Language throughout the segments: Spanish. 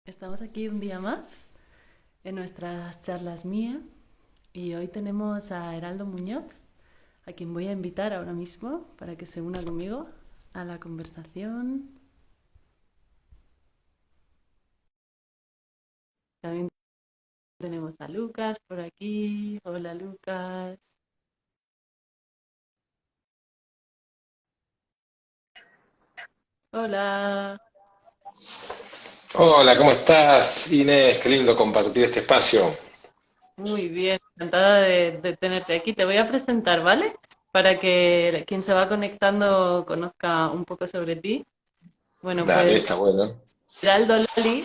Estamos aquí un día más en nuestras charlas MIE y hoy tenemos a Heraldo Muñoz, a quien voy a invitar ahora mismo para que se una conmigo a la conversación. También tenemos a Lucas por aquí. Hola Lucas. Hola. Hola, ¿cómo estás, Inés? Qué lindo compartir este espacio. Muy bien, encantada de tenerte aquí. Te voy a presentar, ¿vale? Para que quien se va conectando conozca un poco sobre ti. Bueno, Dale, pues está bueno. Heraldo Lali,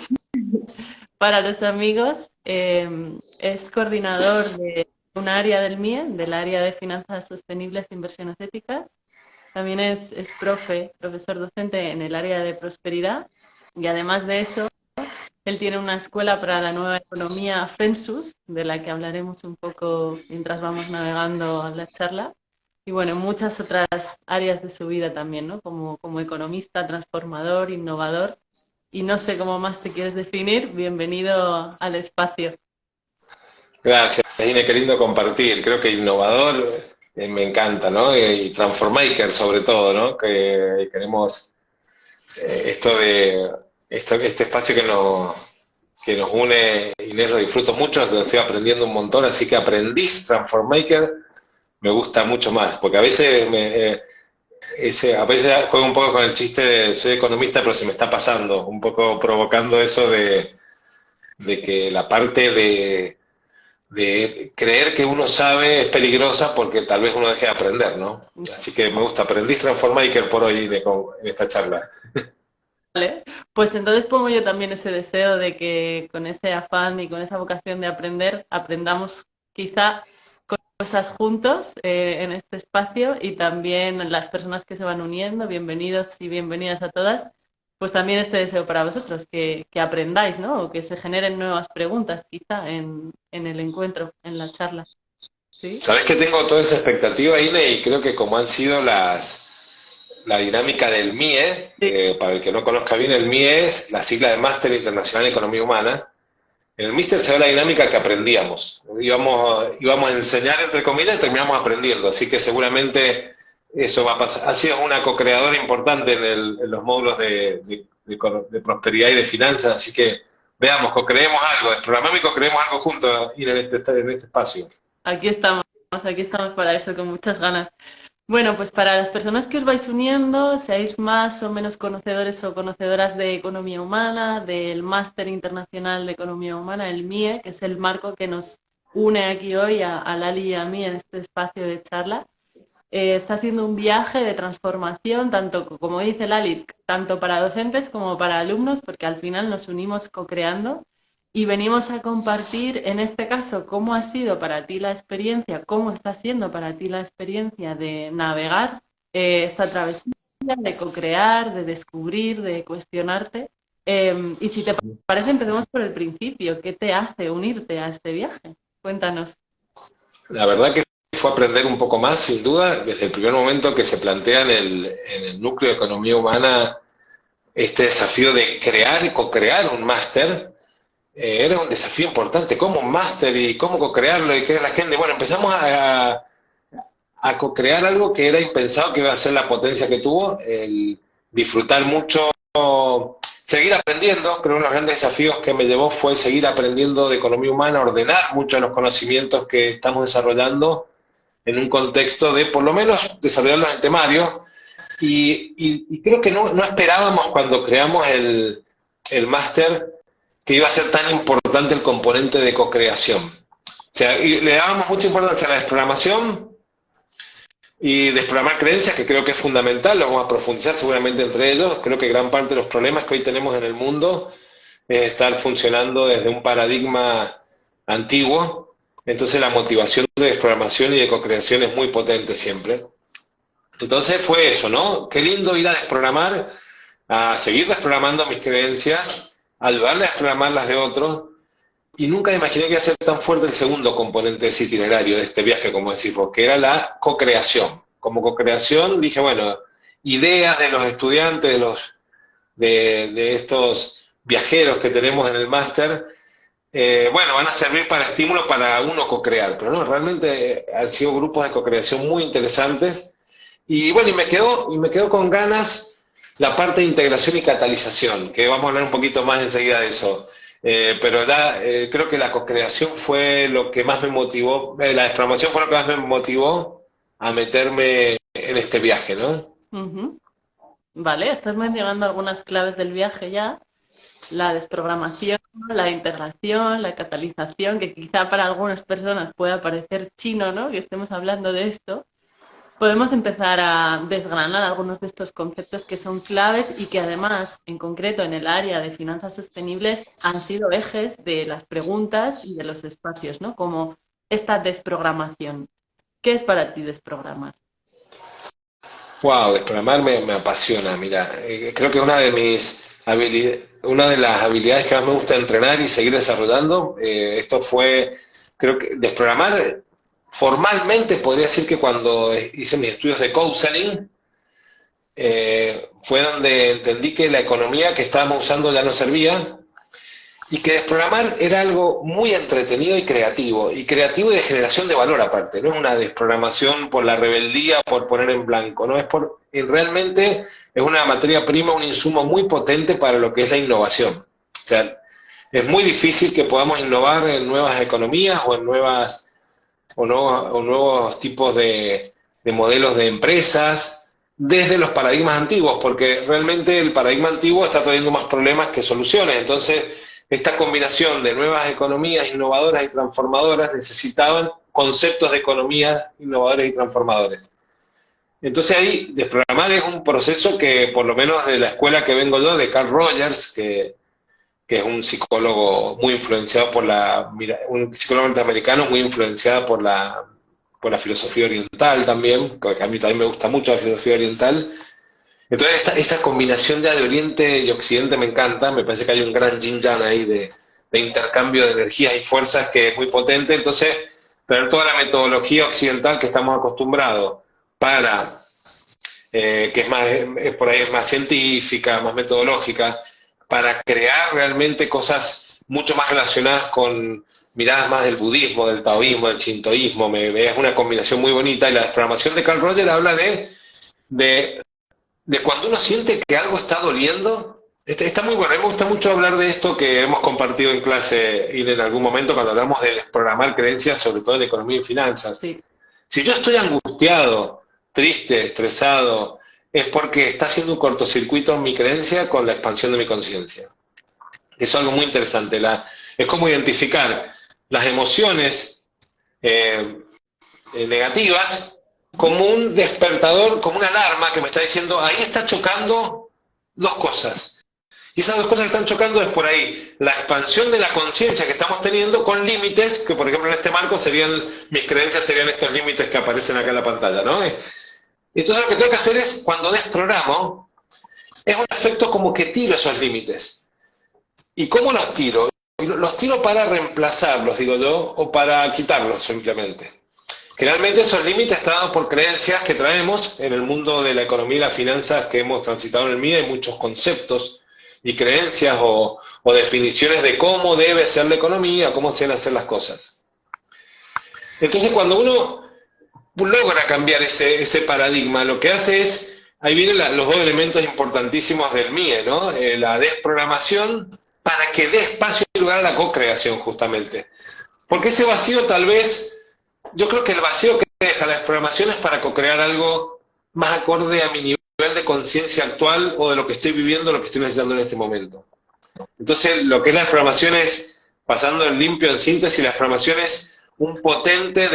para los amigos, es coordinador de un área del MIE, del área de finanzas sostenibles e inversiones éticas. También es profesor docente en el área de prosperidad y además de eso, él tiene una escuela para la nueva economía Fensus, de la que hablaremos un poco mientras vamos navegando la charla. Y bueno, muchas otras áreas de su vida también, ¿no? Como economista, transformador, innovador. Y no sé cómo más te quieres definir. Bienvenido al espacio. Gracias, Inés, qué lindo compartir. Creo que innovador me encanta, ¿no? Y transformaker sobre todo, ¿no? Que queremos esto de este espacio que nos une, Inés, lo disfruto mucho, lo estoy aprendiendo un montón, así que aprendiz, transformaker, me gusta mucho más, porque a veces a veces juego un poco con el chiste de soy economista, pero se me está pasando, un poco provocando eso de que la parte de creer que uno sabe es peligrosa porque tal vez uno deje de aprender, ¿no? Así que me gusta, aprendí Transformaker por hoy en esta charla. Vale, pues entonces pongo yo también ese deseo de que con ese afán y con esa vocación de aprender, aprendamos quizá cosas juntos en este espacio y también las personas que se van uniendo, bienvenidos y bienvenidas a todas, pues también este deseo para vosotros, que aprendáis, ¿no? O que se generen nuevas preguntas quizá en el encuentro, en la charla. ¿Sí? Sabes que tengo toda esa expectativa, Ine, y creo que como han sido la dinámica del MIE, Sí. para el que no conozca bien, el MIE es la sigla de Máster Internacional en Economía Humana. En el Mister se ve la dinámica que aprendíamos. Íbamos a enseñar, entre comillas, y terminamos aprendiendo. Así que seguramente eso va a pasar. Ha sido una co-creadora importante en los módulos de prosperidad y de finanzas. Así que veamos, co-creemos algo, desprogramemos y co-creemos algo juntos ir en este espacio. Aquí estamos para eso, con muchas ganas. Bueno, pues para las personas que os vais uniendo, seáis más o menos conocedores o conocedoras de economía humana, del Máster Internacional de Economía Humana, el MIE, que es el marco que nos une aquí hoy a Lali y a mí en este espacio de charla. Está siendo un viaje de transformación, tanto como dice Lali, tanto para docentes como para alumnos, porque al final nos unimos co-creando y venimos a compartir, en este caso, cómo ha sido para ti la experiencia, cómo está siendo para ti la experiencia de navegar esta travesía, de co-crear, de descubrir, de cuestionarte. Y si te parece, empecemos por el principio. ¿Qué te hace unirte a este viaje? Cuéntanos. La verdad que fue aprender un poco más, sin duda, desde el primer momento que se plantea en el núcleo de economía humana este desafío de crear y co-crear un máster. Era un desafío importante, cómo un máster y cómo co-crearlo y que la gente, bueno, empezamos a co-crear algo que era impensado que iba a ser la potencia que tuvo, el disfrutar mucho, seguir aprendiendo, pero uno de los grandes desafíos que me llevó fue seguir aprendiendo de economía humana, ordenar muchos de los conocimientos que estamos desarrollando en un contexto de, por lo menos, desarrollarlos en temario. Y creo que no esperábamos cuando creamos el máster que iba a ser tan importante el componente de co-creación. O sea, y le dábamos mucha importancia a la desprogramación y desprogramar creencias, que creo que es fundamental, lo vamos a profundizar seguramente entre ellos. Creo que gran parte de los problemas que hoy tenemos en el mundo es estar funcionando desde un paradigma antiguo. Entonces la motivación de desprogramación y de co-creación es muy potente siempre. Entonces fue eso, ¿no? Qué lindo ir a desprogramar, a seguir desprogramando mis creencias, ayudarle a desprogramar las de otros. Y nunca imaginé que iba a ser tan fuerte el segundo componente de ese itinerario, de este viaje, como decimos, que era la co-creación. Como co-creación dije, bueno, ideas de los estudiantes, de estos viajeros que tenemos en el máster, bueno, van a servir para estímulo para uno co-crear, pero no, realmente han sido grupos de co-creación muy interesantes. Y bueno, y me quedo con ganas la parte de integración y catalización, que vamos a hablar un poquito más enseguida de eso. Pero creo que la co-creación fue lo que más me motivó, la desprogramación fue lo que más me motivó a meterme en este viaje, ¿no? Ujú. Vale, estás mencionando algunas claves del viaje ya. La desprogramación, la integración, la catalización, que quizá para algunas personas pueda parecer chino, ¿no? Que estemos hablando de esto. Podemos empezar a desgranar algunos de estos conceptos que son claves y que además, en concreto en el área de finanzas sostenibles, han sido ejes de las preguntas y de los espacios, ¿no? Como esta desprogramación. ¿Qué es para ti desprogramar? Wow, desprogramar me apasiona, mira, creo que una de las habilidades que más me gusta entrenar y seguir desarrollando, esto fue, creo que desprogramar formalmente podría decir que cuando hice mis estudios de counseling, fue donde entendí que la economía que estábamos usando ya no servía y que desprogramar era algo muy entretenido y creativo y de generación de valor aparte. No es una desprogramación por la rebeldía, por poner en blanco, no es realmente es una materia prima, un insumo muy potente para lo que es la innovación. O sea, es muy difícil que podamos innovar en nuevas economías o en nuevos tipos de modelos de empresas desde los paradigmas antiguos, porque realmente el paradigma antiguo está trayendo más problemas que soluciones. Entonces, esta combinación de nuevas economías innovadoras y transformadoras necesitaban conceptos de economías innovadores y transformadores. Entonces ahí, desprogramar es un proceso que, por lo menos de la escuela que vengo yo, de Carl Rogers, que es un psicólogo muy influenciado un psicólogo norteamericano muy influenciado por la filosofía oriental también, que a mí también me gusta mucho la filosofía oriental. Entonces esta combinación ya de Oriente y Occidente me encanta, me parece que hay un gran yin-yang ahí de intercambio de energías y fuerzas que es muy potente. Entonces, traer toda la metodología occidental que estamos acostumbrados para, que por ahí es más científica, más metodológica, para crear realmente cosas mucho más relacionadas con miradas más del budismo, del taoísmo, del shintoísmo. Es una combinación muy bonita y la desprogramación de Carl Rogers habla de cuando uno siente que algo está doliendo. Está muy bueno, a mí me gusta mucho hablar de esto que hemos compartido en clase y en algún momento cuando hablamos de desprogramar creencias, sobre todo en economía y finanzas. Sí. Si yo estoy angustiado, triste, estresado, es porque está haciendo un cortocircuito en mi creencia con la expansión de mi conciencia. Es algo muy interesante. Es como identificar las emociones negativas como un despertador, como una alarma que me está diciendo, ahí está chocando dos cosas. Y esas dos cosas que están chocando es por ahí la expansión de la conciencia que estamos teniendo con límites, que por ejemplo en este marco mis creencias serían estos límites que aparecen acá en la pantalla, ¿no? Entonces lo que tengo que hacer es, cuando desprogramo, es un efecto como que tiro esos límites. ¿Y cómo los tiro? Los tiro para reemplazarlos, digo yo, o para quitarlos simplemente. Generalmente esos límites están dados por creencias que traemos en el mundo de la economía y las finanzas que hemos transitado en el MIDA. Hay muchos conceptos y creencias o definiciones de cómo debe ser la economía, cómo se deben hacer las cosas. Entonces cuando uno logra cambiar ese paradigma, lo que hace es, ahí vienen los dos elementos importantísimos del MIE, ¿no? La desprogramación para que dé espacio y lugar a la co-creación, justamente. Porque ese vacío tal vez, yo creo que el vacío que deja la desprogramación es para co-crear algo más acorde a mi nivel de conciencia actual o de lo que estoy viviendo, lo que estoy necesitando en este momento. Entonces, lo que es la desprogramación es, pasando en limpio, en síntesis, la desprogramación es un potente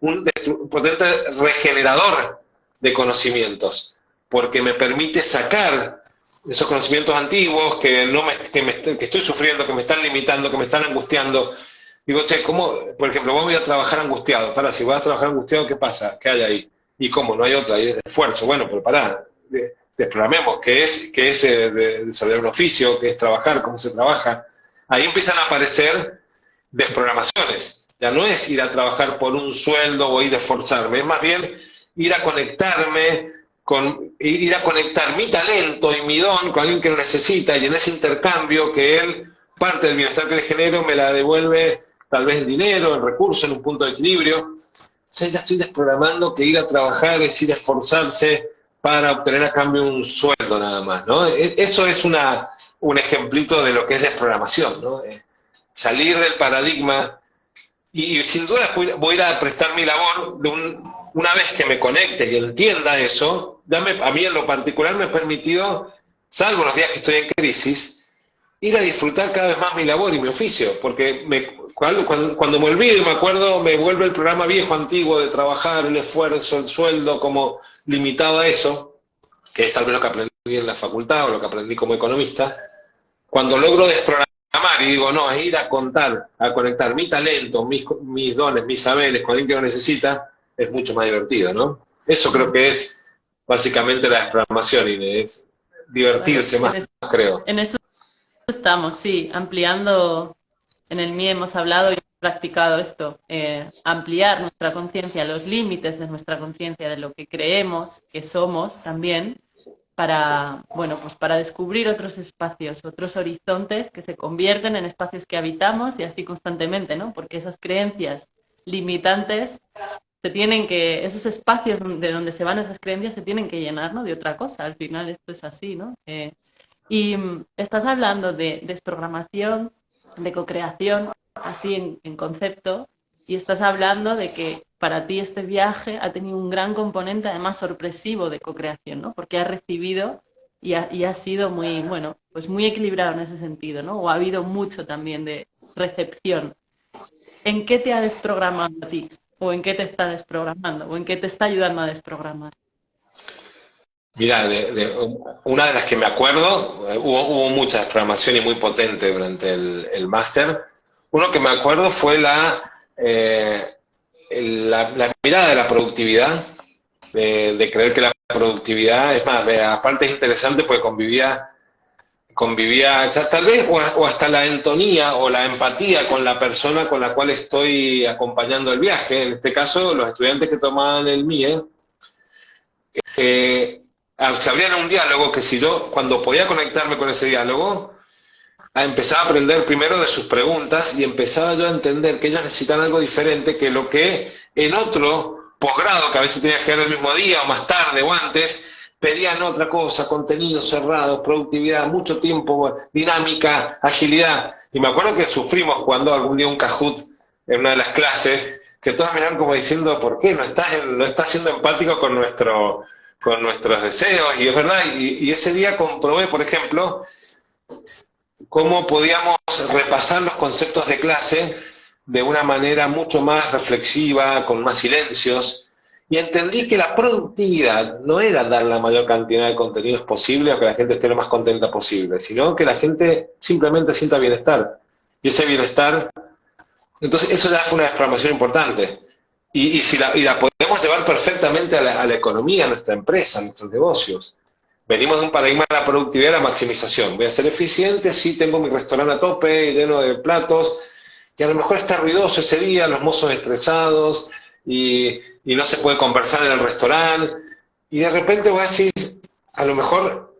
un potente regenerador de conocimientos, porque me permite sacar esos conocimientos antiguos que estoy sufriendo, que me están limitando, que me están angustiando. Digo, che, ¿cómo? Por ejemplo, voy a trabajar angustiado. Si vas a trabajar angustiado, ¿qué pasa? ¿Qué hay ahí? ¿Y cómo? No hay otra, hay esfuerzo. Bueno, pero pará, desprogramemos, ¿qué es desarrollar un oficio? ¿Qué es trabajar? ¿Cómo se trabaja? Ahí empiezan a aparecer desprogramaciones. Ya no es ir a trabajar por un sueldo o ir a esforzarme, es más bien ir a conectarme ir a conectar mi talento y mi don con alguien que lo necesita, y en ese intercambio que él, parte del bienestar que le genero, me la devuelve tal vez en dinero, en recursos, en un punto de equilibrio. Entonces ya estoy desprogramando que ir a trabajar es ir a esforzarse para obtener a cambio un sueldo nada más, ¿no? Eso es un ejemplito de lo que es desprogramación, ¿no? Salir del paradigma, y sin duda voy a ir a prestar mi labor una vez que me conecte y entienda eso. A mí en lo particular me ha permitido, salvo los días que estoy en crisis, ir a disfrutar cada vez más mi labor y mi oficio, porque cuando me olvido, me acuerdo, me vuelve el programa viejo, antiguo, de trabajar, el esfuerzo, el sueldo, como limitado a eso, que es tal vez lo que aprendí en la facultad o lo que aprendí como economista. Cuando logro desprogramar y digo, no, es ir a conectar mi talento, mis dones, mis saberes con alguien que lo necesita, es mucho más divertido, ¿no? Eso creo que es básicamente la desprogramación, y es divertirse más, creo. En eso estamos, sí, ampliando. En el MIE hemos hablado y practicado esto, ampliar nuestra conciencia, los límites de nuestra conciencia, de lo que creemos que somos también, para, bueno, pues para descubrir otros espacios, otros horizontes que se convierten en espacios que habitamos, y así constantemente, ¿no? Porque esas creencias limitantes esos espacios de donde se van esas creencias se tienen que llenar, ¿no? De otra cosa. Al final esto es así, ¿no? Y estás hablando de desprogramación, de co-creación, así en concepto, y estás hablando de que para ti este viaje ha tenido un gran componente, además sorpresivo, de co-creación, ¿no? Porque has recibido y ha sido muy, bueno, pues muy equilibrado en ese sentido, ¿no? O ha habido mucho también de recepción. ¿En qué te ha desprogramado a ti? ¿O en qué te está desprogramando? ¿O en qué te está ayudando a desprogramar? Mira, una de las que me acuerdo, hubo mucha desprogramación y muy potente durante el máster. Uno que me acuerdo fue la mirada de la productividad, de creer que la productividad, es más, aparte es interesante porque convivía tal vez, o hasta la entonía o la empatía con la persona con la cual estoy acompañando el viaje. En este caso, los estudiantes que tomaban el MIE, se abrían a un diálogo que, si yo, cuando podía conectarme con ese diálogo, empezaba a aprender primero de sus preguntas, y empezaba yo a entender que ellos necesitan algo diferente que lo que en otro posgrado, que a veces tenía que dar el mismo día o más tarde o antes, pedían otra cosa: contenido cerrado, productividad, mucho tiempo, dinámica, agilidad. Y me acuerdo que sufrimos cuando algún día un Kahoot en una de las clases, que todos miraron como diciendo, ¿por qué no estás siendo empático con nuestros deseos? Y es verdad, y ese día comprobé, por ejemplo, cómo podíamos repasar los conceptos de clase de una manera mucho más reflexiva, con más silencios, y entendí que la productividad no era dar la mayor cantidad de contenidos posible o que la gente esté lo más contenta posible, sino que la gente simplemente sienta bienestar. Y ese bienestar, entonces eso ya fue una desprogramación importante. Y la podemos llevar perfectamente a la economía, a nuestra empresa, a nuestros negocios. Venimos de un paradigma de la productividad y la maximización. Voy a ser eficiente, sí, tengo mi restaurante a tope, lleno de platos, y a lo mejor está ruidoso ese día, los mozos estresados, y no se puede conversar en el restaurante. Y de repente voy a decir, a lo mejor,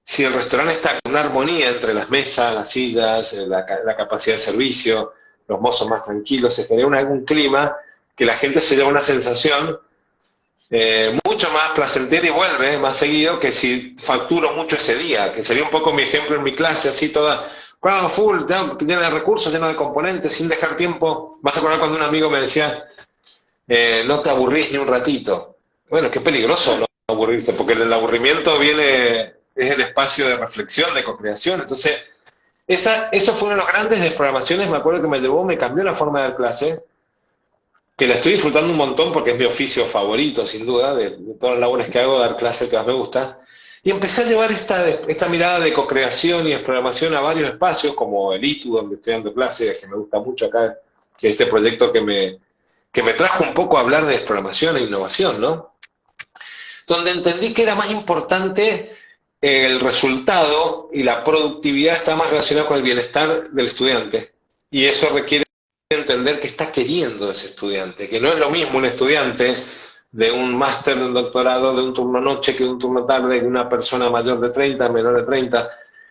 si el restaurante está con una armonía entre las mesas, las sillas, la capacidad de servicio, los mozos más tranquilos, se genera algún clima que la gente se lleva una sensación mucho más placentera y vuelve más seguido que si facturo mucho ese día, que sería un poco mi ejemplo en mi clase, así toda, full, llena de recursos, llena de componentes, sin dejar tiempo. Vas a acordar cuando un amigo me decía, no te aburrís ni un ratito. Bueno, qué peligroso no aburrirse, porque el aburrimiento es el espacio de reflexión, de co-creación. Entonces, eso fue una de las grandes desprogramaciones, me acuerdo que me cambió la forma de dar clase, que la estoy disfrutando un montón porque es mi oficio favorito, sin duda, de todas las labores que hago, dar clase el que más me gusta. Y empecé a llevar esta mirada de co-creación y desprogramación a varios espacios, como el ITU, donde estoy dando clases, que me gusta mucho acá, que es este proyecto que me trajo un poco a hablar de desprogramación e innovación, ¿no? Donde entendí que era más importante el resultado, y la productividad está más relacionada con el bienestar del estudiante. Y eso requiere entender qué está queriendo ese estudiante, que no es lo mismo un estudiante de un máster, de un doctorado, de un turno noche, que de un turno tarde, de una persona mayor de 30, menor de 30.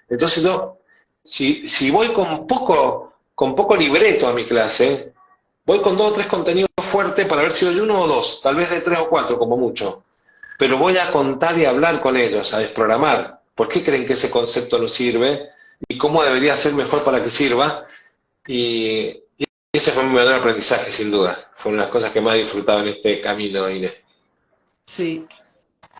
Entonces yo, si voy con poco libreto a mi clase, voy con 2 o 3 contenidos fuertes para ver si doy 1 o 2, tal vez de 3 o 4 como mucho. Pero voy a contar y a hablar con ellos, a desprogramar. ¿Por qué creen que ese concepto no sirve? ¿Y cómo debería ser mejor para que sirva? Y ese fue mi mayor aprendizaje, sin duda. Fue una de las cosas que más he disfrutado en este camino, Inés. Sí,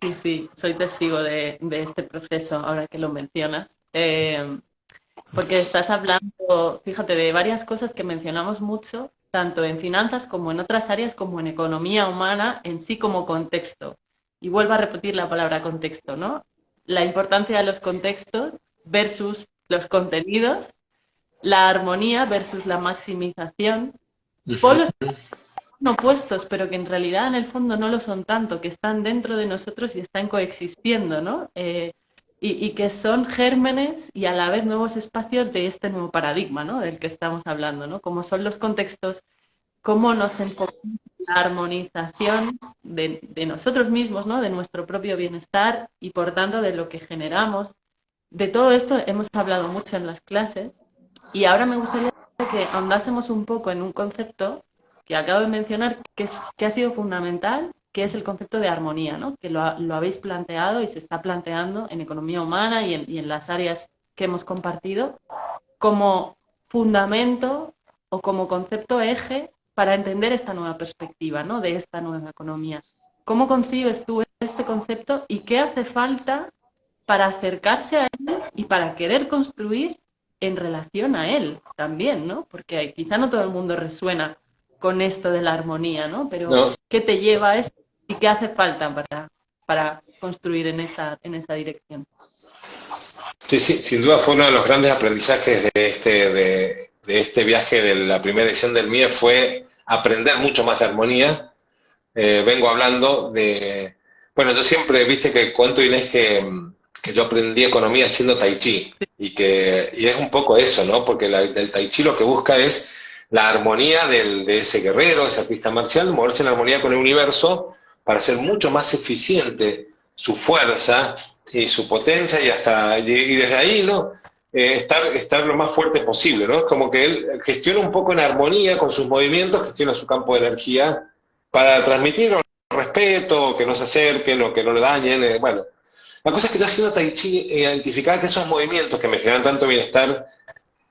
sí, sí, soy testigo de este proceso ahora que lo mencionas. Porque estás hablando, fíjate, de varias cosas que mencionamos mucho, tanto en finanzas como en otras áreas, como en economía humana, en sí como contexto. Y vuelvo a repetir la palabra contexto, ¿no? La importancia de los contextos versus los contenidos, la armonía versus la maximización, polos opuestos, pero que en realidad en el fondo no lo son tanto, que están dentro de nosotros y están coexistiendo, ¿no? Y que son gérmenes y a la vez nuevos espacios de este nuevo paradigma, ¿no? Del que estamos hablando, ¿no? Como son los contextos, cómo nos enfocamos en la armonización de nosotros mismos, ¿no? De nuestro propio bienestar y por tanto de lo que generamos. De todo esto hemos hablado mucho en las clases y ahora me gustaría que ahondásemos un poco en un concepto que acabo de mencionar que ha sido fundamental, que es el concepto de armonía, ¿no? Que lo habéis planteado y se está planteando en economía humana y en las áreas que hemos compartido como fundamento o como concepto eje para entender esta nueva perspectiva, ¿no? De esta nueva economía. ¿Cómo concibes tú este concepto y qué hace falta para acercarse a él y para querer construir en relación a él también, ¿no? Porque quizá no todo el mundo resuena con esto de la armonía, ¿no? Pero No, ¿qué te lleva a eso y qué hace falta para construir en esa dirección? sí, sí, sin duda fue uno de los grandes aprendizajes de este viaje de la primera edición del MIE fue aprender mucho más de armonía. Vengo hablando de... Bueno, yo siempre, viste que cuento, Inés, que yo aprendí economía haciendo tai chi y es un poco eso, ¿no? Porque el tai chi lo que busca es la armonía de ese guerrero, ese artista marcial, moverse en armonía con el universo para hacer mucho más eficiente su fuerza y su potencia y desde ahí, ¿no? Estar lo más fuerte posible, ¿no? Es como que él gestiona un poco en armonía con sus movimientos, gestiona su campo de energía para transmitir respeto, que no se acerquen o que no le dañen, bueno. La cosa es que yo haciendo Tai Chi identificaba que esos movimientos que me generan tanto bienestar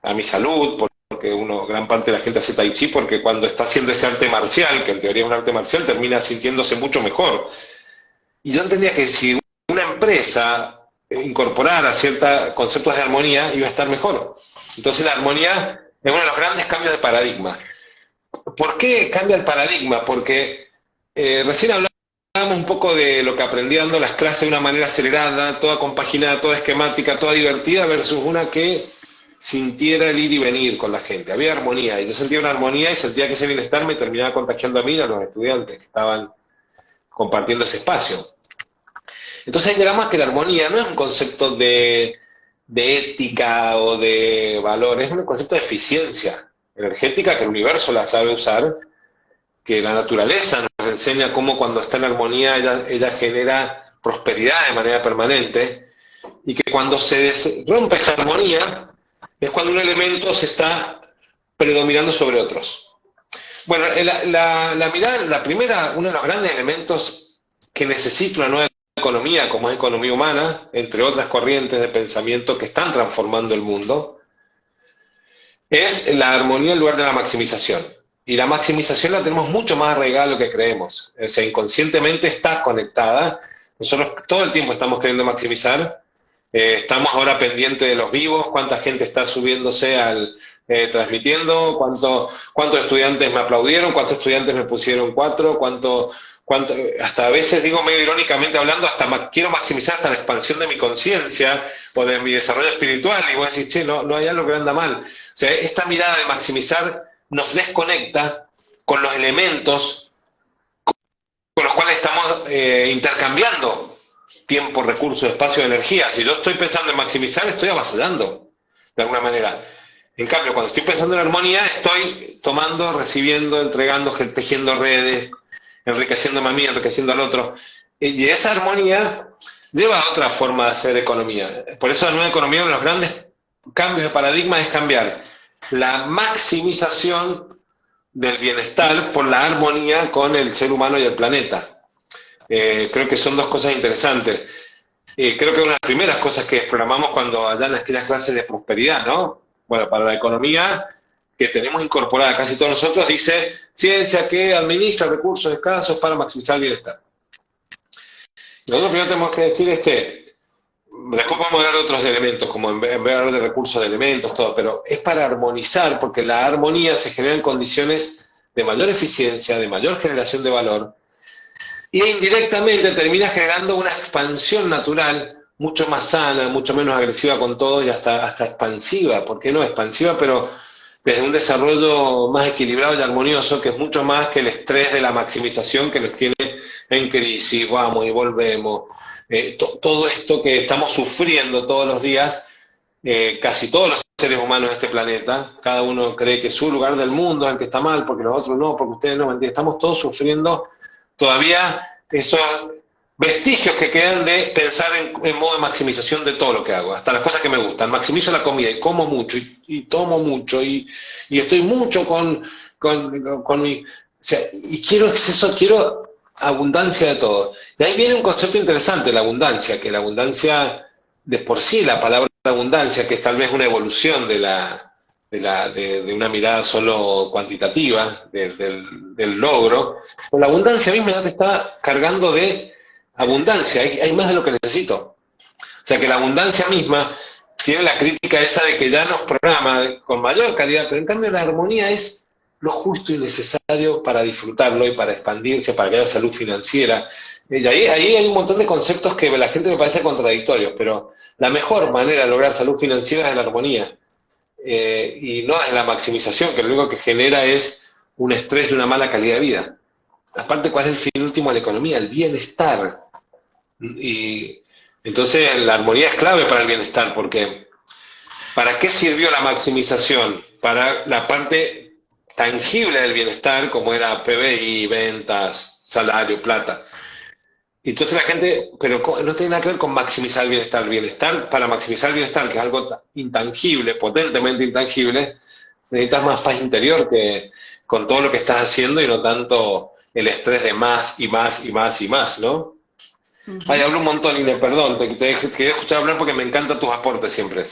a mi salud, porque gran parte de la gente hace Tai Chi porque cuando está haciendo ese arte marcial, que en teoría es un arte marcial, termina sintiéndose mucho mejor. Y yo entendía que si una empresa incorporara ciertos conceptos de armonía, iba a estar mejor. Entonces la armonía es uno de los grandes cambios de paradigma. ¿Por qué cambia el paradigma? Porque recién hablábamos un poco de lo que aprendí dando las clases de una manera acelerada, toda compaginada, toda esquemática, toda divertida, versus una que sintiera el ir y venir con la gente. Había armonía, y yo sentía una armonía y sentía que ese bienestar me terminaba contagiando a mí y a los estudiantes que estaban compartiendo ese espacio. Entonces ahí llegamos a que la armonía no es un concepto de ética o de valores, es un concepto de eficiencia energética que el universo la sabe usar, que la naturaleza nos enseña cómo cuando está en armonía ella genera prosperidad de manera permanente, y que cuando se rompe esa armonía es cuando un elemento se está predominando sobre otros. Bueno, la mirada, la primera, uno de los grandes elementos que necesita una nueva economía, como es economía humana, entre otras corrientes de pensamiento que están transformando el mundo, es la armonía en lugar de la maximización. Y la maximización la tenemos mucho más arraigada de lo que creemos. O sea, inconscientemente está conectada. Nosotros todo el tiempo estamos queriendo maximizar. Estamos ahora pendientes de los vivos, cuánta gente está subiéndose transmitiendo, cuántos estudiantes me aplaudieron, cuántos estudiantes me pusieron 4, hasta a veces digo medio irónicamente hablando, quiero maximizar hasta la expansión de mi conciencia o de mi desarrollo espiritual, y vos decís, che, no hay algo que anda mal. O sea, esta mirada de maximizar nos desconecta con los elementos con los cuales estamos intercambiando tiempo, recursos, espacio, energía. Si yo estoy pensando en maximizar, estoy avasallando, de alguna manera. En cambio, cuando estoy pensando en armonía, estoy tomando, recibiendo, entregando, tejiendo redes, enriqueciéndome a mí, enriqueciendo al otro. Y esa armonía lleva a otra forma de hacer economía. Por eso la nueva economía, uno de los grandes cambios de paradigma es cambiar la maximización del bienestar por la armonía con el ser humano y el planeta. Creo que son dos cosas interesantes. Creo que una de las primeras cosas que programamos cuando dan aquellas clases de prosperidad, ¿no? Bueno, para la economía que tenemos incorporada casi todos nosotros, dice ciencia que administra recursos escasos para maximizar el bienestar. Nosotros primero tenemos que decir después podemos hablar de otros elementos, como en vez de hablar de recursos de elementos, todo, pero es para armonizar, porque la armonía se genera en condiciones de mayor eficiencia, de mayor generación de valor, y indirectamente termina generando una expansión natural mucho más sana, mucho menos agresiva con todo y hasta expansiva. ¿Por qué no expansiva? Pero desde un desarrollo más equilibrado y armonioso, que es mucho más que el estrés de la maximización que nos tiene en crisis, vamos y volvemos. Todo esto que estamos sufriendo todos los días, casi todos los seres humanos de este planeta, cada uno cree que su lugar del mundo es el que está mal, porque los otros no, porque ustedes no, estamos todos sufriendo todavía esos vestigios que quedan de pensar en modo de maximización de todo lo que hago, hasta las cosas que me gustan. Maximizo la comida y como mucho y tomo mucho y estoy mucho con mi... O sea, y quiero exceso, quiero abundancia de todo. Y ahí viene un concepto interesante, la abundancia, que la abundancia de por sí, la palabra abundancia, que es tal vez una evolución de una mirada solo cuantitativa, del logro, pues la abundancia misma ya te está cargando de abundancia, hay más de lo que necesito. O sea que la abundancia misma tiene la crítica esa de que ya nos programa con mayor calidad, pero en cambio la armonía es lo justo y necesario para disfrutarlo y para expandirse, para que haya salud financiera. Y ahí hay un montón de conceptos que a la gente me parece contradictorios, pero la mejor manera de lograr salud financiera es la armonía. Y no es la maximización, que lo único que genera es un estrés y una mala calidad de vida. Aparte, ¿cuál es el fin último de la economía? El bienestar. Y entonces la armonía es clave para el bienestar, porque ¿para qué sirvió la maximización? Para la parte tangible del bienestar, como era PBI, ventas, salario, plata. Entonces la gente, pero no tiene nada que ver con maximizar el bienestar. El bienestar, para maximizar el bienestar, que es algo intangible, potentemente intangible, necesitas más paz interior que con todo lo que estás haciendo y no tanto el estrés de más y más y más y más, ¿no? Ay, hablo un montón, Inés, perdón, te quería escuchar hablar porque me encantan tus aportes siempre.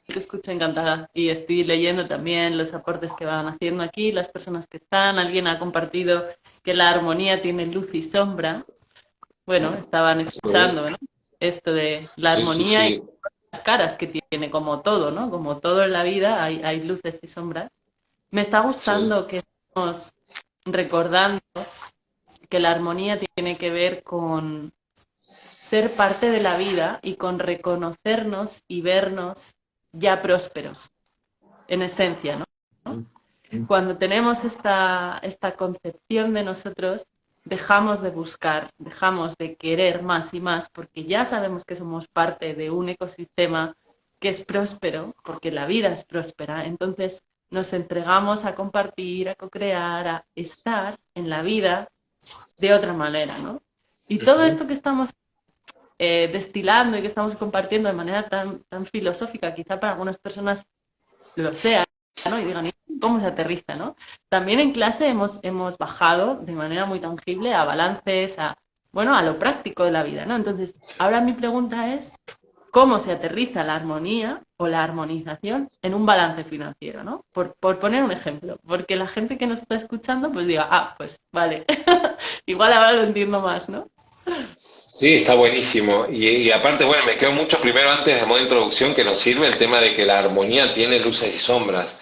Yo te escucho encantada y estoy leyendo también los aportes que van haciendo aquí, las personas que están. Alguien ha compartido que la armonía tiene luz y sombra. Bueno, estaban escuchando, ¿no? Esto de la armonía y las caras que tiene, como todo, ¿no? Como todo en la vida hay luces y sombras. Me está gustando que estamos recordando que la armonía tiene que ver con ser parte de la vida y con reconocernos y vernos ya prósperos, en esencia, ¿no? Cuando tenemos esta concepción de nosotros, dejamos de buscar, dejamos de querer más y más, porque ya sabemos que somos parte de un ecosistema que es próspero, porque la vida es próspera. Entonces nos entregamos a compartir, a co-crear, a estar en la vida de otra manera, ¿no? Y todo esto que estamos destilando y que estamos compartiendo de manera tan filosófica, quizá para algunas personas lo sea, ¿no? Y digan, ¿cómo se aterriza, no? También en clase hemos bajado de manera muy tangible a balances, a lo práctico de la vida, ¿no? Entonces, ahora mi pregunta es, ¿cómo se aterriza la armonía o la armonización en un balance financiero, ¿no? Por poner un ejemplo, porque la gente que nos está escuchando, pues diga, pues vale, igual ahora lo entiendo más, ¿no? Sí, está buenísimo. Y aparte, bueno, me quedo mucho primero antes de modo de introducción que nos sirve el tema de que la armonía tiene luces y sombras.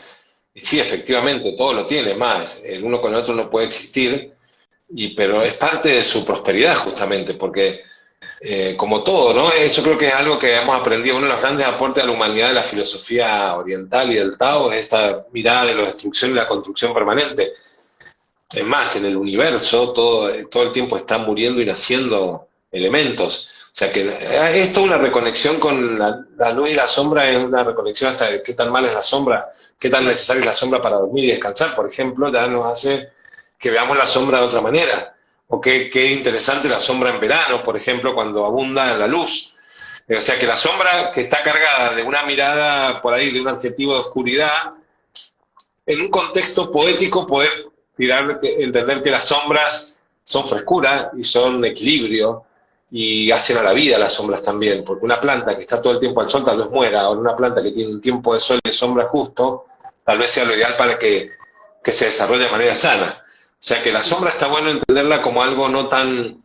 Y sí, efectivamente, todo lo tiene, más. El uno con el otro no puede existir, pero es parte de su prosperidad justamente, porque como todo, ¿no? Eso creo que es algo que hemos aprendido. Uno de los grandes aportes a la humanidad de la filosofía oriental y del Tao es esta mirada de la destrucción y la construcción permanente. Es más, en el universo todo el tiempo están muriendo y naciendo elementos. O sea que esto es una reconexión con la luz y la sombra, es una reconexión hasta de qué tan mal es la sombra, qué tan necesaria es la sombra para dormir y descansar, por ejemplo, ya nos hace que veamos la sombra de otra manera. O qué interesante la sombra en verano, por ejemplo, cuando abunda la luz. O sea, que la sombra que está cargada de una mirada por ahí, de un adjetivo de oscuridad, en un contexto poético poder entender que las sombras son frescura y son equilibrio y hacen a la vida las sombras también, porque una planta que está todo el tiempo al sol tal vez muera, o una planta que tiene un tiempo de sol y de sombra justo, tal vez sea lo ideal para que se desarrolle de manera sana. O sea que la sombra está bueno entenderla como algo no tan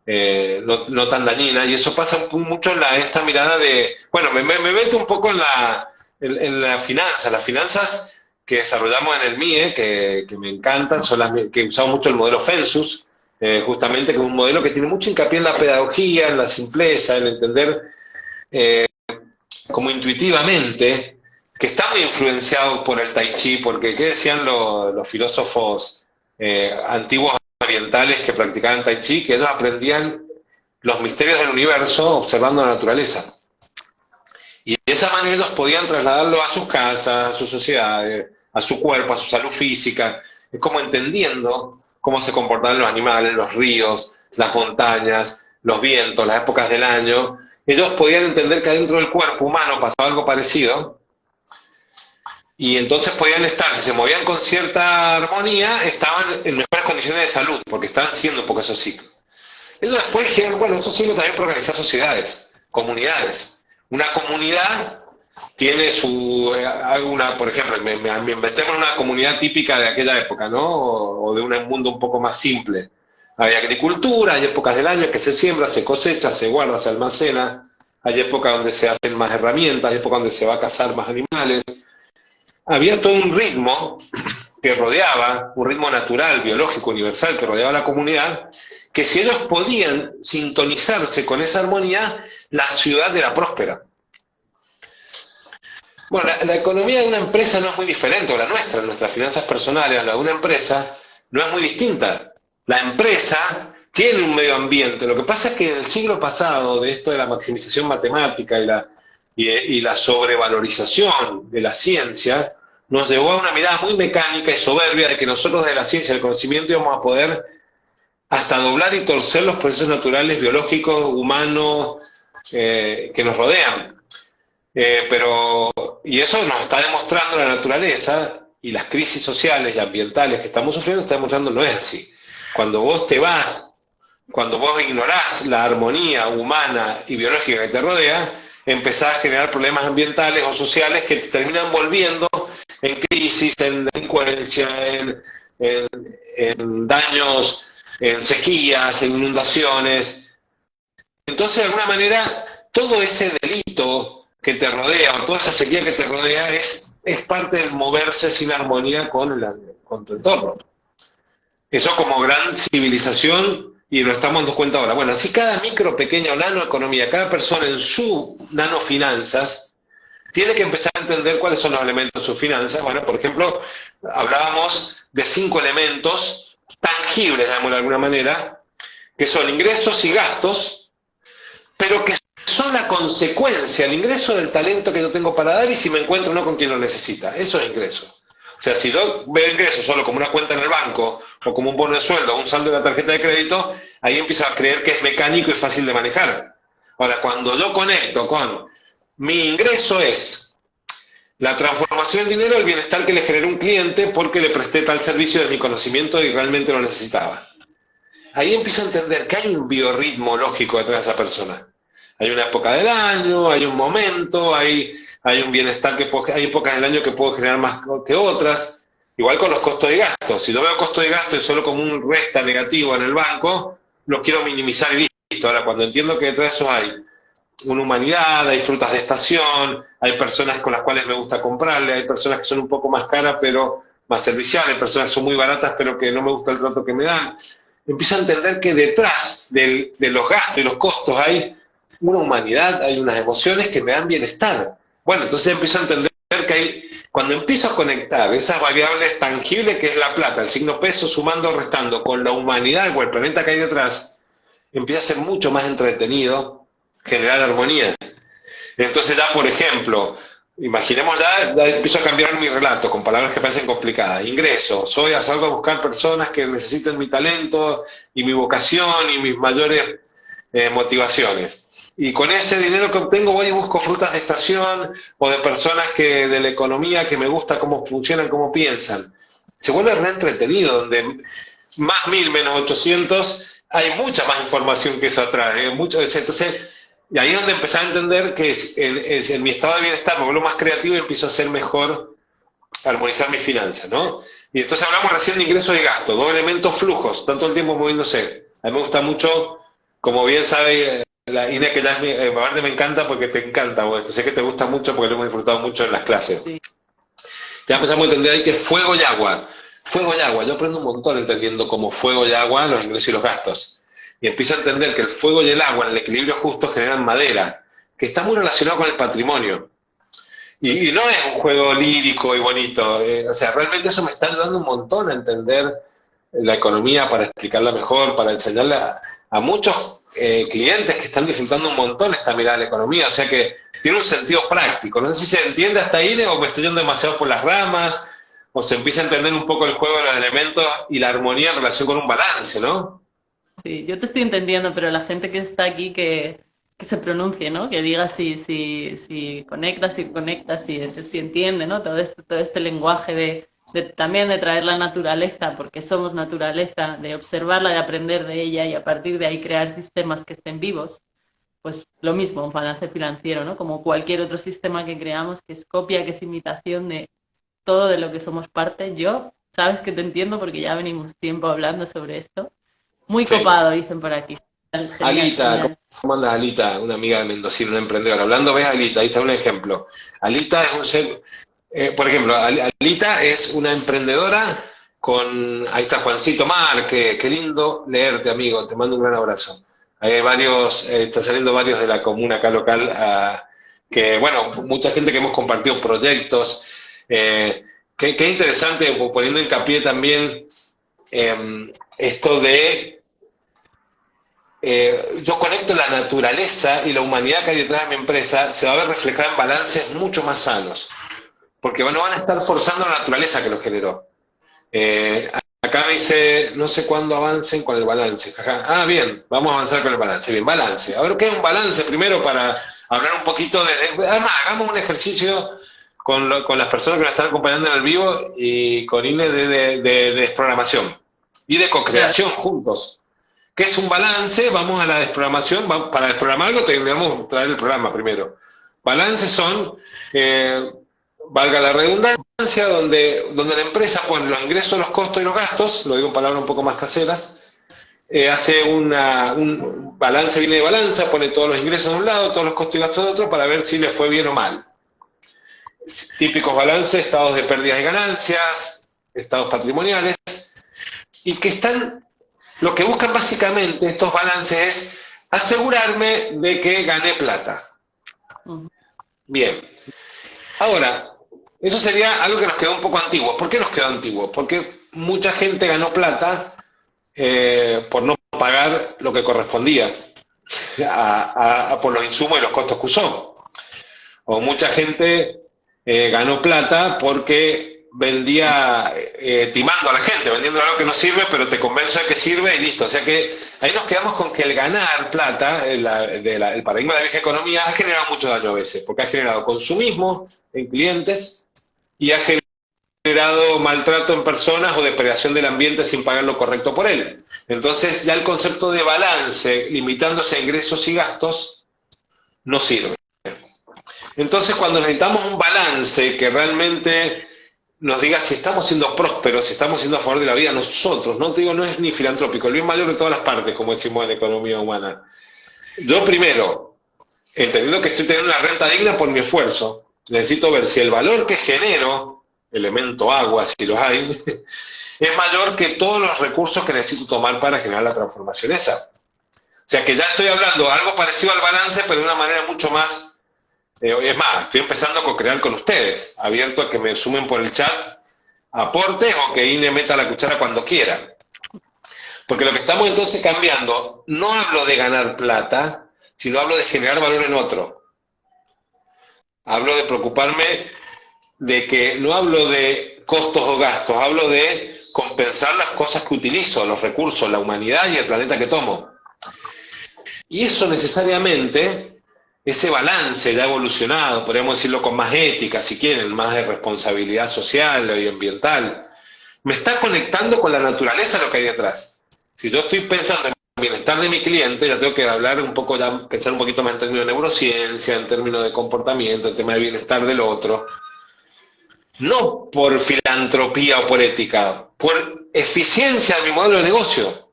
dañina, y eso pasa mucho en esta mirada de, bueno, me meto un poco en la finanza. Las finanzas que desarrollamos en el MIE, que me encantan, son las que usamos mucho el modelo Fensus, justamente, que es un modelo que tiene mucho hincapié en la pedagogía, en la simpleza, en entender como intuitivamente, que está muy influenciado por el Tai Chi, porque ¿qué decían los filósofos antiguos orientales que practicaban Tai Chi? Que ellos aprendían los misterios del universo observando la naturaleza. Y de esa manera ellos podían trasladarlo a sus casas, a sus sociedades, a su cuerpo, a su salud física. Es como entendiendo cómo se comportaban los animales, los ríos, las montañas, los vientos, las épocas del año. Ellos podían entender que adentro del cuerpo humano pasaba algo parecido, y entonces podían estar, si se movían con cierta armonía, estaban en mejores condiciones de salud, porque estaban siguiendo un poco esos ciclos. Ellos después dijeron, bueno, esto sirve también para organizar sociedades, comunidades. Una comunidad tiene por ejemplo, me metemos en una comunidad típica de aquella época, ¿no? O de un mundo un poco más simple. Hay agricultura, hay épocas del año que se siembra, se cosecha, se guarda, se almacena. Hay épocas donde se hacen más herramientas, hay épocas donde se va a cazar más animales. Había todo un ritmo que rodeaba, un ritmo natural, biológico, universal, que rodeaba a la comunidad, que si ellos podían sintonizarse con esa armonía, la ciudad era próspera. Bueno, la economía de una empresa no es muy diferente, o la nuestras finanzas personales, la de una empresa, no es muy distinta. La empresa tiene un medio ambiente. Lo que pasa es que en el siglo pasado, de esto de la maximización matemática y la sobrevalorización de la ciencia, nos llevó a una mirada muy mecánica y soberbia de que nosotros de la ciencia y el conocimiento íbamos a poder hasta doblar y torcer los procesos naturales, biológicos, humanos, que nos rodean. Y eso nos está demostrando la naturaleza, y las crisis sociales y ambientales que estamos sufriendo está demostrando no es así. Cuando vos ignorás la armonía humana y biológica que te rodea, empezás a generar problemas ambientales o sociales que te terminan volviendo en crisis, en delincuencia, en daños, en sequías, en inundaciones. Entonces, de alguna manera, todo ese delito que te rodea, o toda esa sequía que te rodea, es parte del moverse sin armonía con tu entorno. Eso como gran civilización, y lo estamos dando cuenta ahora. Bueno, así cada micro, pequeña o nanoeconomía, cada persona en su nanofinanzas, tiene que empezar a entender cuáles son los elementos de sus finanzas. Bueno, por ejemplo, hablábamos de 5 elementos tangibles, digamos de alguna manera, que son ingresos y gastos, pero que son la consecuencia, el ingreso del talento que yo tengo para dar, y si me encuentro uno con quien lo necesita. Eso es ingreso. O sea, si yo veo ingreso solo como una cuenta en el banco, o como un bono de sueldo, o un saldo de la tarjeta de crédito, ahí empiezo a creer que es mecánico y fácil de manejar. Ahora, cuando yo conecto con mi ingreso es la transformación en dinero, el bienestar que le generó un cliente porque le presté tal servicio de mi conocimiento y realmente lo necesitaba. Ahí empiezo a entender que hay un biorritmo lógico detrás de esa persona. Hay una época del año, hay un momento, hay un bienestar hay épocas del año que puedo generar más que otras. Igual con los costos de gasto. Si yo veo costos de gasto y solo como un resta negativo en el banco, lo quiero minimizar y listo. Ahora, cuando entiendo que detrás de eso hay una humanidad, hay frutas de estación, hay personas con las cuales me gusta comprarle, hay personas que son un poco más caras pero más serviciales, hay personas que son muy baratas pero que no me gusta el trato que me dan. Empiezo a entender que detrás de los gastos y los costos hay una humanidad, hay unas emociones que me dan bienestar. Bueno, entonces empiezo a entender que cuando empiezo a conectar esas variables tangibles que es la plata, el signo peso, sumando o restando con la humanidad o el planeta que hay detrás, empieza a ser mucho más entretenido generar armonía. Entonces ya, por ejemplo, Imaginemos ya empiezo a cambiar mi relato con palabras que parecen complicadas. Ingreso, salgo a buscar personas que necesiten mi talento y mi vocación y mis mayores motivaciones. Y con ese dinero que obtengo voy y busco frutas de estación o de personas de la economía que me gusta cómo funcionan, cómo piensan. Se vuelve re entretenido, donde más 1000 menos 800 hay mucha más información que eso atrás. Entonces, y ahí es donde empecé a entender que en mi estado de bienestar me vuelvo más creativo y empiezo a hacer mejor, armonizar mis finanzas, ¿no? Y entonces hablamos recién de ingresos y gastos, dos elementos flujos, tanto el tiempo moviéndose. A mí me gusta mucho, como bien sabe la Inés, que ya es aparte me encanta porque te encanta, bueno, sé que te gusta mucho porque lo hemos disfrutado mucho en las clases. Sí. Ya empezamos a entender ahí que fuego y agua. Fuego y agua, yo aprendo un montón entendiendo como fuego y agua los ingresos y los gastos. Y empiezo a entender que el fuego y el agua en el equilibrio justo generan madera, que está muy relacionado con el patrimonio. Y no es un juego lírico y bonito, o sea, realmente eso me está ayudando un montón a entender la economía, para explicarla mejor, para enseñarle a muchos clientes que están disfrutando un montón esta mirada de la economía, o sea que tiene un sentido práctico. No sé si se entiende hasta ahí o me estoy yendo demasiado por las ramas, o se empieza a entender un poco el juego de los elementos y la armonía en relación con un balance, ¿no? Sí, yo te estoy entendiendo, pero la gente que está aquí que se pronuncie, ¿no? Que diga si conecta, si entiende, ¿no? Todo este lenguaje también de traer la naturaleza, porque somos naturaleza, de observarla, de aprender de ella y a partir de ahí crear sistemas que estén vivos. Pues lo mismo, un balance financiero, ¿no? Como cualquier otro sistema que creamos, que es copia, que es imitación de todo de lo que somos parte. Yo, sabes que te entiendo porque ya venimos tiempo hablando sobre esto. Muy Sí. copado, dicen por aquí. Genial, Alita, genial. ¿cómo andas Alita? Una amiga de Mendocino, una emprendedora. Hablando, ves Alita, ahí está un ejemplo. Alita es un ser, por ejemplo, Alita es una emprendedora ahí está Juancito Márquez, qué lindo leerte, amigo, te mando un gran abrazo. Hay varios, están saliendo varios de la comuna acá local, que bueno, mucha gente que hemos compartido proyectos. Qué interesante, poniendo hincapié también esto de yo conecto la naturaleza y la humanidad que hay detrás de mi empresa, se va a ver reflejada en balances mucho más sanos, porque no van a estar forzando la naturaleza que lo generó. Acá me dice, no sé cuándo avancen con el balance. Ajá. Ah, bien, vamos a avanzar con el balance. Bien, balance. A ver, ¿qué es un balance? Primero para hablar un poquito además, hagamos un ejercicio con las personas que nos están acompañando en el vivo y con Inés de desprogramación y de Claro. co-creación juntos. ¿Qué es un balance? Vamos a la desprogramación. Para desprogramar algo tendríamos que traer el programa primero. Balances son, valga la redundancia, donde la empresa pone los ingresos, los costos y los gastos, lo digo en palabras un poco más caseras, hace un balance, viene de balanza, pone todos los ingresos de un lado, todos los costos y gastos de otro, para ver si le fue bien o mal. Típicos balances, estados de pérdidas y ganancias, estados patrimoniales, y que lo que buscan básicamente estos balances es asegurarme de que gané plata. Bien. Ahora, eso sería algo que nos quedó un poco antiguo. ¿Por qué nos quedó antiguo? Porque mucha gente ganó plata por no pagar lo que correspondía por los insumos y los costos que usó. O mucha gente ganó plata porque vendía timando a la gente, vendiendo algo que no sirve, pero te convenzo de que sirve y listo. O sea que ahí nos quedamos con que el ganar plata, el paradigma de la vieja economía, ha generado mucho daño a veces, porque ha generado consumismo en clientes y ha generado maltrato en personas o depredación del ambiente sin pagar lo correcto por él. Entonces ya el concepto de balance, limitándose a ingresos y gastos, no sirve. Entonces, cuando necesitamos un balance que realmente nos diga si estamos siendo prósperos, si estamos siendo a favor de la vida nosotros, no te digo, no es ni filantrópico, el bien mayor de todas las partes, como decimos en economía humana. Yo primero, entendiendo que estoy teniendo una renta digna por mi esfuerzo, necesito ver si el valor que genero, elemento agua, si los hay, es mayor que todos los recursos que necesito tomar para generar la transformación esa. O sea que ya estoy hablando algo parecido al balance, pero de una manera mucho más. Es más, estoy empezando a co-crear con ustedes, abierto a que me sumen por el chat aportes o que INE meta la cuchara cuando quiera. Porque lo que estamos entonces cambiando, no hablo de ganar plata, sino hablo de generar valor en otro. Hablo de preocuparme de que no hablo de costos o gastos, hablo de compensar las cosas que utilizo, los recursos, la humanidad y el planeta que tomo. Y eso necesariamente, ese balance ya evolucionado, podríamos decirlo con más ética, si quieren, más de responsabilidad social y ambiental, me está conectando con la naturaleza lo que hay detrás. Si yo estoy pensando en el bienestar de mi cliente, ya tengo que hablar un poco, ya pensar un poquito más en términos de neurociencia, en términos de comportamiento, en tema de bienestar del otro. No por filantropía o por ética, por eficiencia de mi modelo de negocio.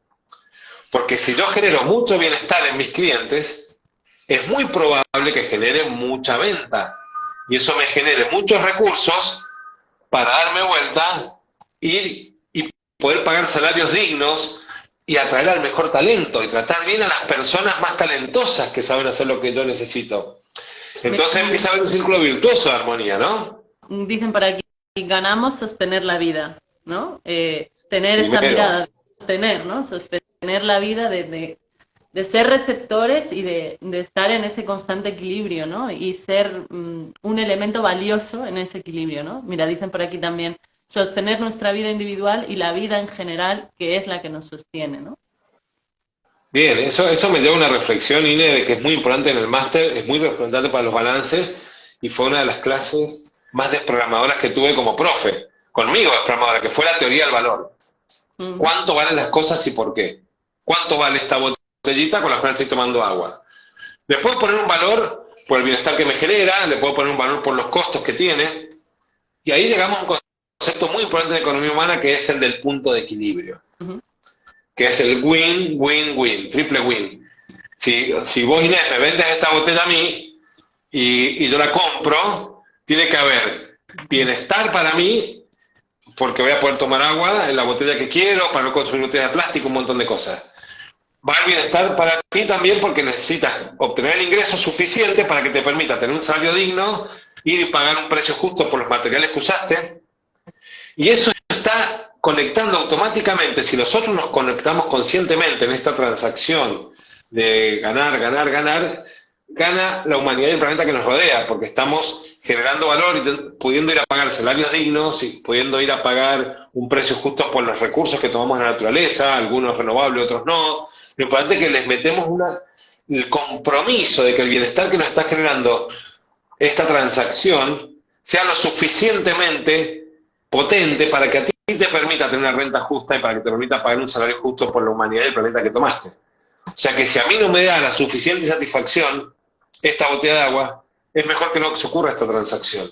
Porque si yo genero mucho bienestar en mis clientes, es muy probable que genere mucha venta. Y eso me genere muchos recursos para darme vuelta y poder pagar salarios dignos y atraer al mejor talento y tratar bien a las personas más talentosas que saben hacer lo que yo necesito. Entonces empieza a haber un círculo virtuoso de armonía, ¿no? Dicen por aquí, ganamos sostener la vida, ¿no? Tener esta Primero. mirada, sostener, ¿no? Sostener la vida de ser receptores y de estar en ese constante equilibrio, ¿no? Y ser un elemento valioso en ese equilibrio, ¿no? Mira, dicen por aquí también, sostener nuestra vida individual y la vida en general, que es la que nos sostiene, ¿no? Bien, eso me lleva a una reflexión, Ine, de que es muy importante en el máster, es muy importante para los balances, y fue una de las clases más desprogramadoras que tuve como profe, conmigo desprogramadora, que fue la teoría del valor. ¿Cuánto valen las cosas y por qué? ¿Cuánto vale esta botellita con la cual estoy tomando agua? Le puedo poner un valor por el bienestar que me genera, le puedo poner un valor por los costos que tiene, y ahí llegamos a un concepto muy importante de economía humana, que es el del punto de equilibrio. Que es el win, win, win, triple win. Si vos, Inés, me vendes esta botella a mí y yo la compro, tiene que haber bienestar para mí, porque voy a poder tomar agua en la botella que quiero, para no consumir botellas de plástico, un montón de cosas. Va a haber bienestar para ti también, porque necesitas obtener el ingreso suficiente para que te permita tener un salario digno y pagar un precio justo por los materiales que usaste. Y eso está conectando automáticamente. Si nosotros nos conectamos conscientemente en esta transacción de ganar, ganar, ganar, gana la humanidad y el planeta que nos rodea, porque estamos generando valor y pudiendo ir a pagar salarios dignos y pudiendo ir a pagar un precio justo por los recursos que tomamos de la naturaleza, algunos renovables, otros no. Lo importante es que les metemos el compromiso de que el bienestar que nos está generando esta transacción sea lo suficientemente potente para que a ti te permita tener una renta justa y para que te permita pagar un salario justo por la humanidad y el planeta que tomaste. O sea que si a mí no me da la suficiente satisfacción esta botella de agua, es mejor que no se ocurra esta transacción.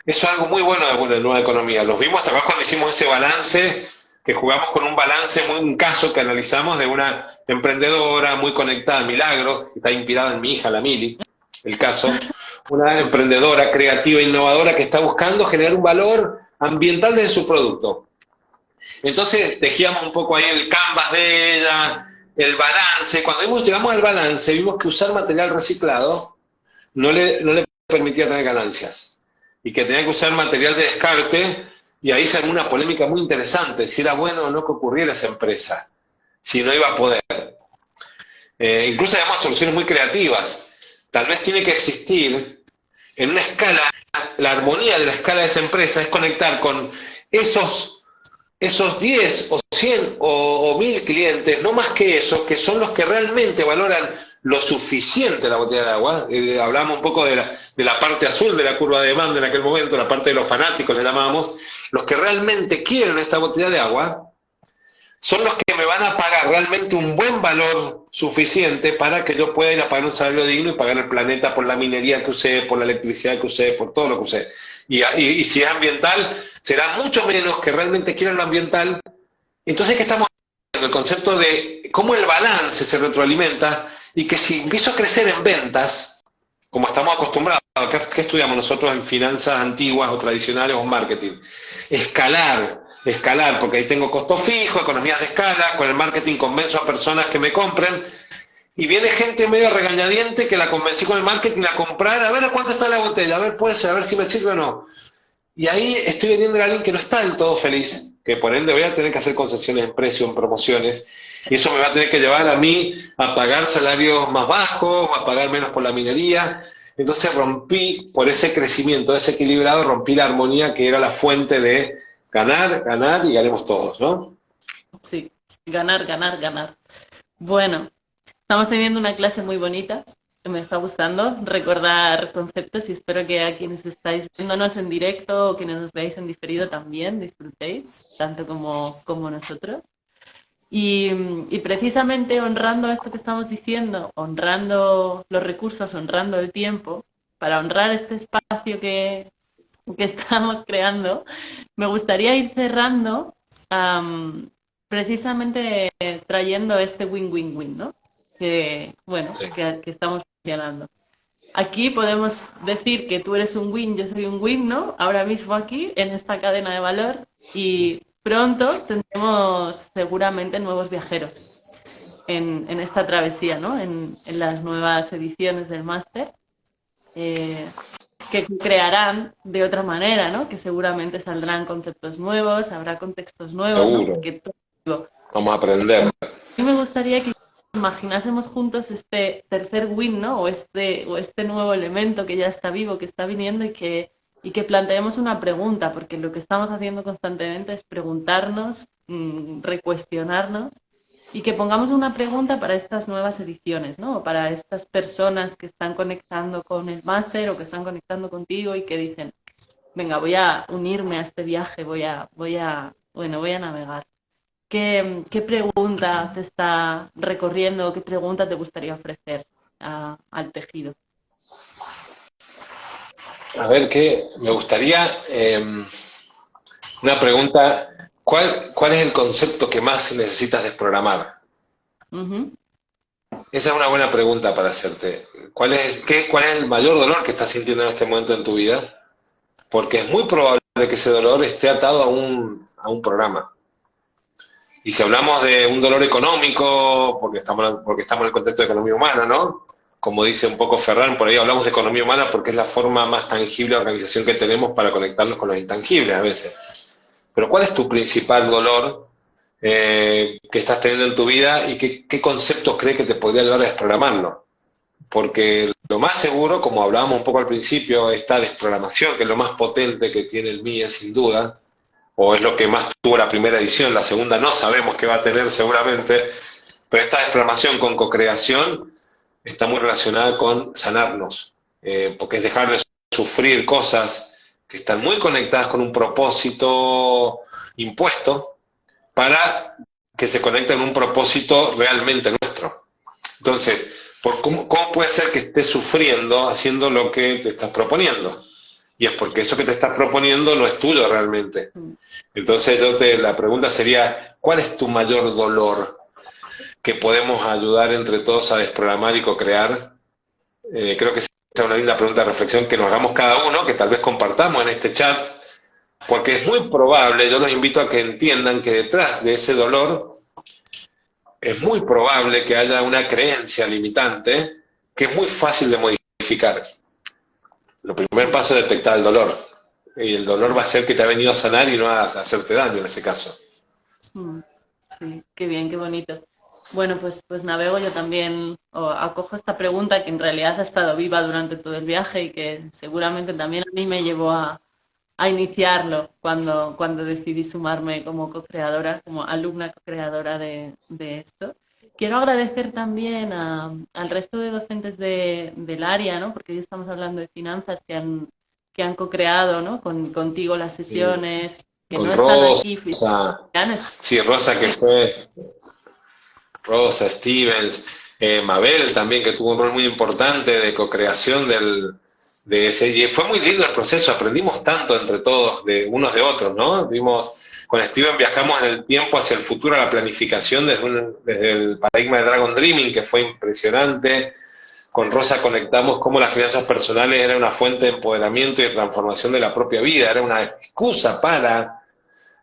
Eso es algo muy bueno de nueva economía. Los vimos también cuando hicimos ese balance, que jugamos con un balance, un caso que analizamos de una emprendedora muy conectada a Milagros, que está inspirada en mi hija, la Mili, el caso, una emprendedora creativa e innovadora que está buscando generar un valor ambiental de su producto. Entonces tejíamos un poco ahí el canvas de ella, el balance. Cuando llegamos al balance, vimos que usar material reciclado no le permitía tener ganancias y que tenía que usar material de descarte, y ahí se armó una polémica muy interesante, si era bueno o no que ocurriera esa empresa, si no iba a poder. Incluso además soluciones muy creativas. Tal vez tiene que existir en una escala, la armonía de la escala de esa empresa es conectar con esos 10 o 100 o 1000 clientes, no más que esos, que son los que realmente valoran lo suficiente la botella de agua. Hablamos un poco de la parte azul de la curva de demanda en aquel momento, la parte de los fanáticos le llamábamos. Los que realmente quieren esta botella de agua son los que me van a pagar realmente un buen valor suficiente para que yo pueda ir a pagar un salario digno y pagar el planeta por la minería que usé, por la electricidad que usé, por todo lo que usé. Y si es ambiental, será mucho menos que realmente quieran lo ambiental. Entonces, ¿qué estamos haciendo? El concepto de cómo el balance se retroalimenta, y que si empiezo a crecer en ventas, como estamos acostumbrados, ¿qué estudiamos nosotros en finanzas antiguas o tradicionales o marketing? Escalar, porque ahí tengo costo fijo, economías de escala, con el marketing convenzo a personas que me compren, y viene gente medio regañadiente que la convencí con el marketing a comprar, a ver a cuánto está la botella, a ver, puede ser, a ver si me sirve o no. Y ahí estoy vendiendo a alguien que no está del todo feliz, que por ende voy a tener que hacer concesiones en precio, en promociones, y eso me va a tener que llevar a mí a pagar salarios más bajos, a pagar menos por la minería. entonces rompí, por ese crecimiento desequilibrado, rompí la armonía que era la fuente de ganar, ganar y ganemos todos, ¿no? Sí, ganar, ganar, ganar. Bueno, estamos teniendo una clase muy bonita, que me está gustando recordar conceptos y espero que a quienes estáis viéndonos en directo o quienes nos veáis en diferido también disfrutéis, tanto como nosotros. Y precisamente honrando esto que estamos diciendo, honrando los recursos, honrando el tiempo, para honrar este espacio que estamos creando, me gustaría ir cerrando precisamente trayendo este win-win-win, ¿no? Que, bueno, Sí. que estamos funcionando. Aquí podemos decir que tú eres un win, yo soy un win, ¿no? Ahora mismo aquí, en esta cadena de valor, y pronto tendremos seguramente nuevos viajeros en esta travesía, ¿no? En las nuevas ediciones del máster, eh, que crearán de otra manera, ¿no? Que seguramente saldrán conceptos nuevos, habrá contextos nuevos, ¿no? Seguro, Porque todo, vamos a aprender. mí me gustaría que imaginásemos juntos este tercer win, ¿no? O este nuevo elemento que ya está vivo, que está viniendo y que planteemos una pregunta, porque lo que estamos haciendo constantemente es preguntarnos, recuestionarnos y que pongamos una pregunta para estas nuevas ediciones, ¿no? O para estas personas que están conectando con el máster o que están conectando contigo y que dicen, venga, voy a unirme a este viaje, bueno, voy a navegar. ¿Qué pregunta te está recorriendo? ¿Qué pregunta te gustaría ofrecer al tejido? A ver, qué me gustaría una pregunta. ¿Cuál es el concepto que más necesitas desprogramar? Ujú. Esa es una buena pregunta para hacerte. ¿Cuál es el mayor dolor que estás sintiendo en este momento en tu vida? Porque es muy probable que ese dolor esté atado a un programa. Y si hablamos de un dolor económico, porque estamos en el contexto de economía humana, ¿no? Como dice un poco Ferran, por ahí hablamos de economía humana porque es la forma más tangible de organización que tenemos para conectarnos con los intangibles a veces. Pero ¿cuál es tu principal dolor que estás teniendo en tu vida y qué conceptos crees que te podría ayudar a desprogramarlo? Porque lo más seguro, como hablábamos un poco al principio, esta desprogramación, que es lo más potente que tiene el MIE sin duda, o es lo que más tuvo la primera edición, la segunda no sabemos qué va a tener seguramente, pero esta desprogramación con cocreación está muy relacionada con sanarnos, porque es dejar de sufrir cosas que están muy conectadas con un propósito impuesto para que se conecten en un propósito realmente nuestro. Entonces, ¿cómo puede ser que estés sufriendo haciendo lo que te estás proponiendo? Y es porque eso que te estás proponiendo no es tuyo realmente. Entonces la pregunta sería, ¿cuál es tu mayor dolor que podemos ayudar entre todos a desprogramar y co-crear? Creo que esa es una linda pregunta de reflexión que nos hagamos cada uno, que tal vez compartamos en este chat, porque es muy probable, yo los invito a que entiendan que detrás de ese dolor es muy probable que haya una creencia limitante que es muy fácil de modificar. El primer paso es detectar el dolor. Y el dolor va a ser que te ha venido a sanar y no a hacerte daño en ese caso. Sí, qué bien, qué bonito. Bueno, pues navego yo también, o acojo esta pregunta que en realidad ha estado viva durante todo el viaje y que seguramente también a mí me llevó a iniciarlo cuando decidí sumarme como co-creadora, como alumna co-creadora de esto. Quiero agradecer también al resto de docentes del área, ¿no? Porque hoy estamos hablando de finanzas que han co-creado, ¿no? Contigo las Sí. sesiones, que no Con están aquí Rosa, físicamente. sí, Rosa que fue, Rosa, Stevens, Mabel también que tuvo un rol muy importante de co-creación de ese, y fue muy lindo el proceso, aprendimos tanto entre todos, de unos de otros, ¿no? Con Steven viajamos en el tiempo hacia el futuro, a la planificación desde el paradigma de Dragon Dreaming, que fue impresionante. Con Rosa conectamos cómo las finanzas personales era una fuente de empoderamiento y de transformación de la propia vida, era una excusa para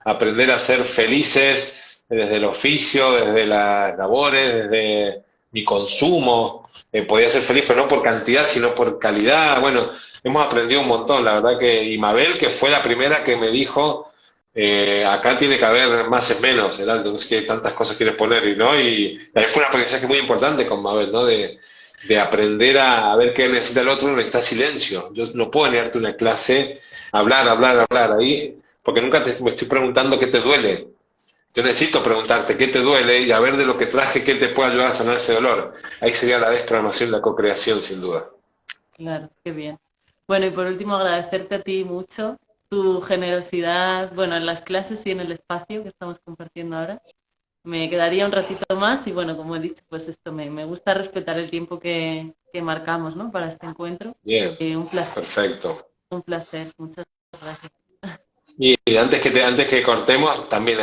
aprender a ser felices desde el oficio, desde las labores, desde mi consumo. Podía ser feliz, pero no por cantidad, sino por calidad. Bueno, hemos aprendido un montón, la verdad que y Mabel, que fue la primera que me dijo, acá tiene que haber más es menos, ¿verdad? Entonces, que tantas cosas quieres poner, y ahí fue un aprendizaje muy importante con Mabel, ¿no? De de aprender a ver qué necesita el otro, necesita silencio. Yo no puedo negarte una clase, hablar ahí, porque nunca me estoy preguntando qué te duele. Yo necesito preguntarte qué te duele y a ver de lo que traje qué te puede ayudar a sanar ese dolor. Ahí sería la desprogramación, la co-creación, sin duda. Claro, qué bien. Bueno, y por último, agradecerte a ti mucho tu generosidad, bueno, en las clases y en el espacio que estamos compartiendo ahora. Me quedaría un ratito más y bueno, como he dicho, pues esto me gusta respetar el tiempo que marcamos, ¿no? Para este encuentro. Bien, perfecto. Un placer, muchas gracias. Y antes que cortemos, también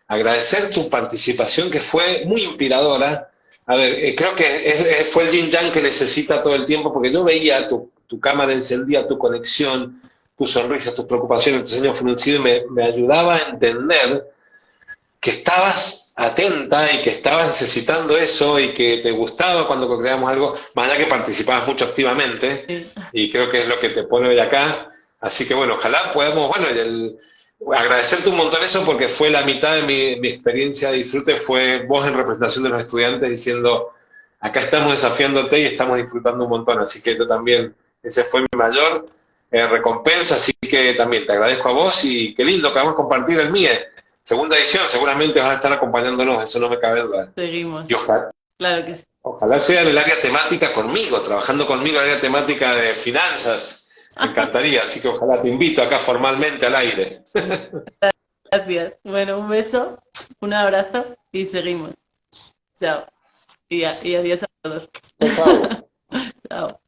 agradecer tu participación que fue muy inspiradora. A ver, creo que fue el yin yang que necesita todo el tiempo, porque yo veía tu cámara encendida, tu conexión, tu sonrisa, tus preocupaciones, tu ceño fruncido, y me ayudaba a entender que estabas atenta y que estabas necesitando eso y que te gustaba cuando creamos algo, más allá que participabas mucho activamente, Sí. y creo que es lo que te pone hoy acá. Así que bueno, ojalá podamos, bueno, agradecerte un montón eso, porque fue la mitad de mi experiencia de disfrute, fue vos en representación de los estudiantes diciendo, acá estamos desafiándote y estamos disfrutando un montón, así que yo también, ese fue mi mayor recompensa, así que también te agradezco a vos y qué lindo que vamos a compartir el MIE. Segunda edición, seguramente vas a estar acompañándonos, eso no me cabe duda. Seguimos. Y ojalá, Claro que sí. ojalá sea en el área temática conmigo, trabajando conmigo en el área temática de finanzas. Me encantaría, así que ojalá te invito acá formalmente al aire. Gracias. Bueno, un beso, un abrazo y seguimos. Chao. Y adiós a todos. Chao. Chao.